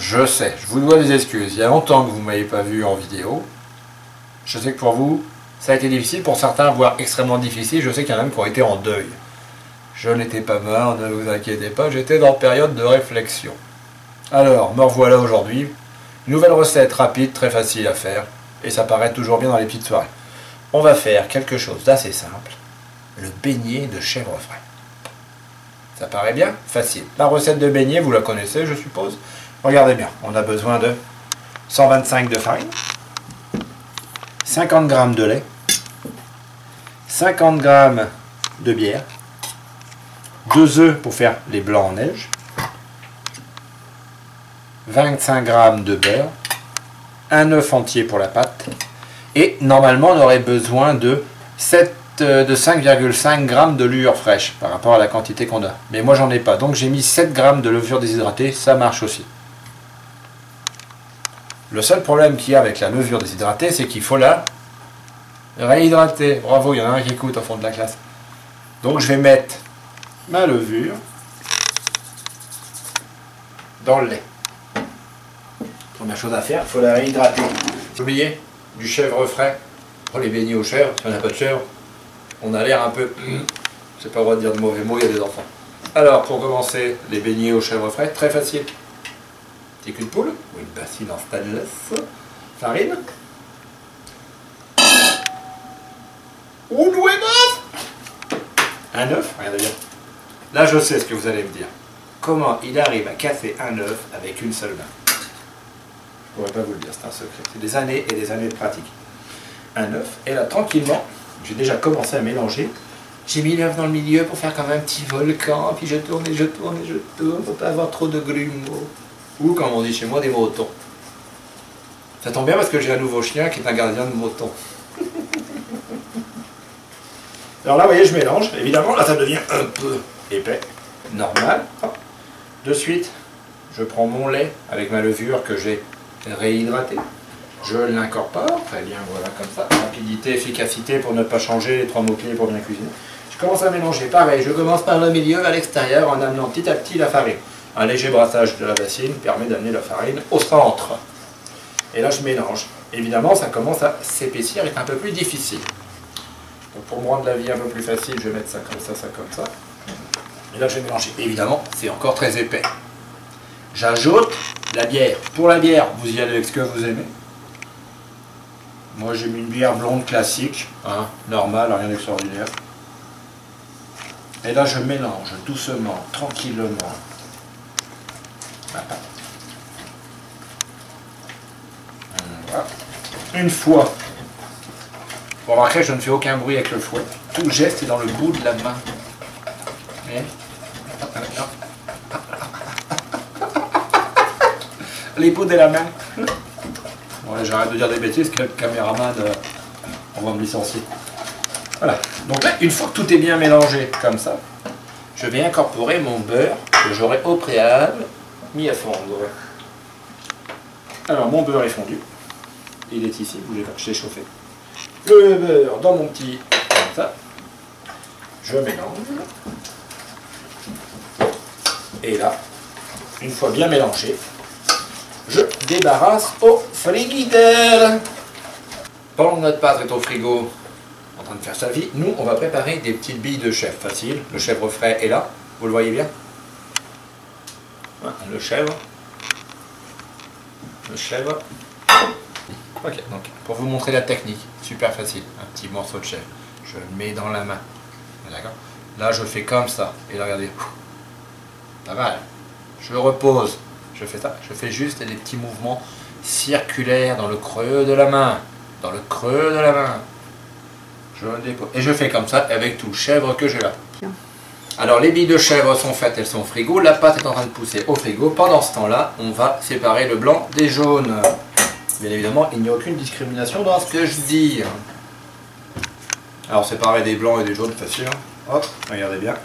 Je sais, je vous dois des excuses. Il y a longtemps que vous ne m'avez pas vu en vidéo. Je sais que pour vous, ça a été difficile. Pour certains, voire extrêmement difficile. Je sais qu'il y en a même qui ont été en deuil. Je n'étais pas mort, ne vous inquiétez pas. J'étais dans période de réflexion. Alors, me revoilà aujourd'hui. Nouvelle recette rapide, très facile à faire. Et ça paraît toujours bien dans les petites soirées. On va faire quelque chose d'assez simple. Le beignet de chèvre frais. Ça paraît bien? Facile. La recette de beignet, vous la connaissez, je suppose. Regardez bien, on a besoin de 125 de farine, 50 g de lait, 50 g de bière, 2 œufs pour faire les blancs en neige, 25 g de beurre, un œuf entier pour la pâte, et normalement on aurait besoin de 5,5 g de levure fraîche par rapport à la quantité qu'on a. Mais moi j'en ai pas, donc j'ai mis 7 g de levure déshydratée, ça marche aussi. Le seul problème qu'il y a avec la levure déshydratée, c'est qu'il faut la réhydrater. Bravo, il y en a un qui écoute au fond de la classe. Donc je vais mettre ma levure dans le lait. Première chose à faire, il faut la réhydrater. J'ai oublié du chèvre frais pour les beignets aux chèvres. Si on n'a pas de chèvre, on a l'air un peu... J'ai pas le droit de dire de mauvais mots, il y a des enfants. Alors, pour commencer, les beignets aux chèvres frais, très facile. Petit cul de poule, ou une bassine en stainless, farine, un œuf, regardez bien. Là, je sais ce que vous allez me dire. Comment il arrive à casser un œuf avec une seule main? Je ne pourrais pas vous le dire, c'est un secret. C'est des années et des années de pratique. Un œuf, et là, tranquillement, j'ai déjà commencé à mélanger. J'ai mis l'œuf dans le milieu pour faire comme un petit volcan, puis je tourne et je tourne et je tourne pour pas avoir trop de grumeaux. Ou, comme on dit chez moi, des motons. Ça tombe bien parce que j'ai un nouveau chien qui est un gardien de motons. Alors là, vous voyez, je mélange. Évidemment, là, ça devient un peu épais. Normal. Hop. De suite, je prends mon lait avec ma levure que j'ai réhydratée. Je l'incorpore. Très bien, voilà, comme ça. Rapidité, efficacité pour ne pas changer les 3 mots-clés pour bien cuisiner. Je commence à mélanger. Pareil, je commence par le milieu à l'extérieur en amenant petit à petit la farine. Un léger brassage de la bassine permet d'amener la farine au centre. Et là, je mélange. Évidemment, ça commence à s'épaissir et est un peu plus difficile. Donc, pour me rendre la vie un peu plus facile, je vais mettre ça comme ça. Et là, je vais mélanger. Évidemment, c'est encore très épais. J'ajoute la bière. Pour la bière, vous y allez avec ce que vous aimez. Moi, j'ai mis une bière blonde classique, hein, normale, rien d'extraordinaire. Et là, je mélange doucement, tranquillement. Voilà. Une fois. Vous remarquerez, je ne fais aucun bruit avec le fouet. Tout le geste est dans le bout de la main. Mais... les bouts de la main. Ouais, j'arrête de dire des bêtises, que le caméraman, on va me licencier. Voilà. Donc là, une fois que tout est bien mélangé comme ça, je vais incorporer mon beurre que j'aurai au préalable mis à fondre. Alors mon beurre est fondu. Il est ici, bougez pas, je l'ai chauffé. Le beurre dans mon petit, comme ça. Je mélange. Et là, une fois bien mélangé, je débarrasse au frigidaire. Pendant que notre pâte est au frigo, en train de faire sa vie, nous, on va préparer des petites billes de chèvre. Facile, le chèvre frais est là, vous le voyez bien. Voilà, le chèvre. Ok, donc pour vous montrer la technique, super facile, un petit morceau de chèvre, je le mets dans la main, d'accord. Là je fais comme ça, et là regardez, pas mal, je repose, je fais ça, je fais juste des petits mouvements circulaires dans le creux de la main, je dépose, et je fais comme ça avec tout le chèvre que j'ai là. Alors les billes de chèvre sont faites, elles sont au frigo, la pâte est en train de pousser au frigo. Pendant ce temps-là, on va séparer le blanc des jaunes. Bien évidemment, il n'y a aucune discrimination dans ce que je dis. Alors séparer des blancs et des jaunes, facile. Hop, regardez bien.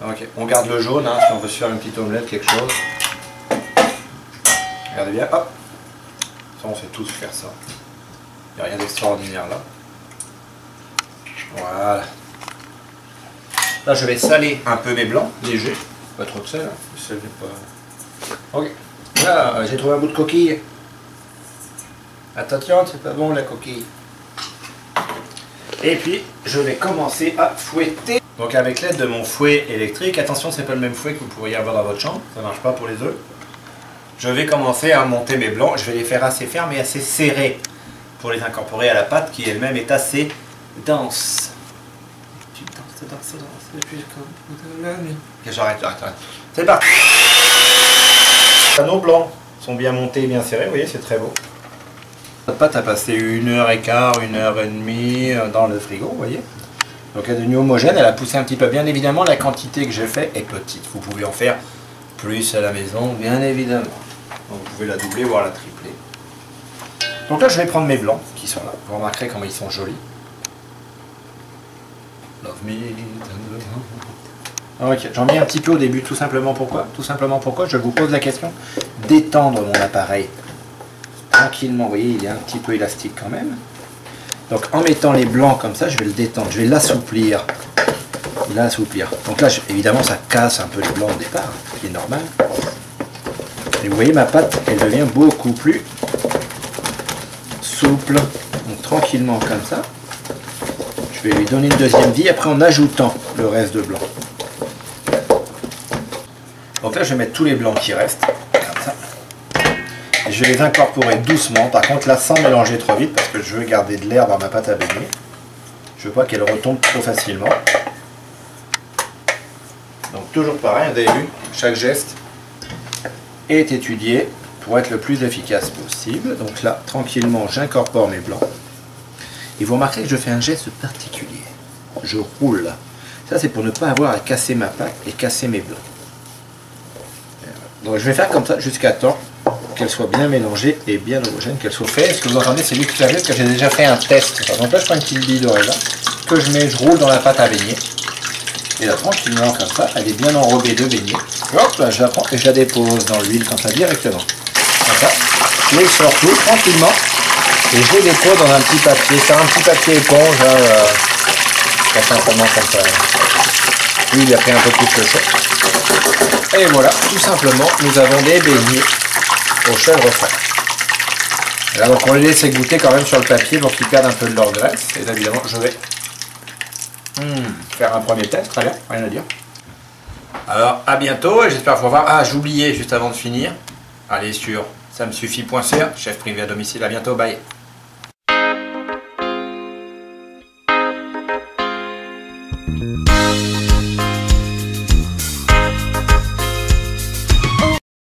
Ok, on garde le jaune, hein, si on veut se faire une petite omelette, quelque chose. Regardez bien, hop. Ça, on sait tous faire ça. Il n'y a rien d'extraordinaire là. Voilà. Là, je vais saler un peu mes blancs, légers. Pas trop de sel, hein. Le sel n'est pas... Ok. Là, j'ai trouvé un bout de coquille. Attention, c'est pas bon la coquille. Et puis, je vais commencer à fouetter. Donc avec l'aide de mon fouet électrique, attention, c'est pas le même fouet que vous pourriez avoir dans votre chambre, ça marche pas pour les œufs. Je vais commencer à monter mes blancs, je vais les faire assez fermes et assez serrés pour les incorporer à la pâte qui elle-même est assez dense. Ok, j'arrête. C'est parti. Nos blancs sont bien montés, bien serrés, vous voyez, c'est très beau. Notre pâte a passé 1h15, 1h30 dans le frigo, vous voyez. Donc elle est devenue homogène, elle a poussé un petit peu. Bien évidemment, la quantité que j'ai fait est petite. Vous pouvez en faire plus à la maison, bien évidemment. Donc vous pouvez la doubler, voire la tripler. Donc là, je vais prendre mes blancs qui sont là. Vous remarquerez comment ils sont jolis. Love me tender. Ok, j'en mets un petit peu au début, tout simplement pourquoi? Tout simplement pourquoi, je vous pose la question d'étendre mon appareil tranquillement. Vous voyez, il est un petit peu élastique quand même. Donc en mettant les blancs comme ça, je vais le détendre, je vais l'assouplir. Donc là, évidemment, ça casse un peu les blancs au départ, ce qui est normal. Et vous voyez, ma pâte, elle devient beaucoup plus souple. Donc tranquillement comme ça. Je vais lui donner une deuxième vie, après en ajoutant le reste de blanc. Donc là, je vais mettre tous les blancs qui restent, comme ça. Et je vais les incorporer doucement. Par contre, là, sans mélanger trop vite, parce que je veux garder de l'air dans ma pâte à baigner. Je veux pas qu'elle retombe trop facilement. Donc toujours pareil, vous avez vu, chaque geste est étudié pour être le plus efficace possible. Donc là, tranquillement, j'incorpore mes blancs. Et vous remarquez que je fais un geste particulier. Je roule. Ça, c'est pour ne pas avoir à casser ma pâte et casser mes blancs. Donc je vais faire comme ça jusqu'à temps qu'elle soit bien mélangée et bien homogène, qu'elle soit faite. Ce que vous entendez, c'est lui qui fait, parce que j'ai déjà fait un test. Donc là, je prends une petite bille d'orgeat que je roule dans la pâte à baigner. Et là, tranquillement, comme ça, elle est bien enrobée de beignets. Hop, là, je la prends et je la dépose dans l'huile comme ça, directement. Comme ça. Je les sors tout, tranquillement. Et je les dépose dans un petit papier. C'est un petit papier éponge, pas simplement comme ça. L'huile a pris un peu plus le chaud. Et voilà, tout simplement, nous avons des beignets au chèvre frais. Et là, donc on les laisse égoutter quand même sur le papier pour qu'ils perdent un peu de leur graisse. Et là, évidemment, je vais faire un premier test, très bien, rien à dire. Alors, à bientôt, et j'espère vous revoir. Ah, j'oubliais juste avant de finir, allez sur ça me suffit.ca, chef privé à domicile, à bientôt, bye.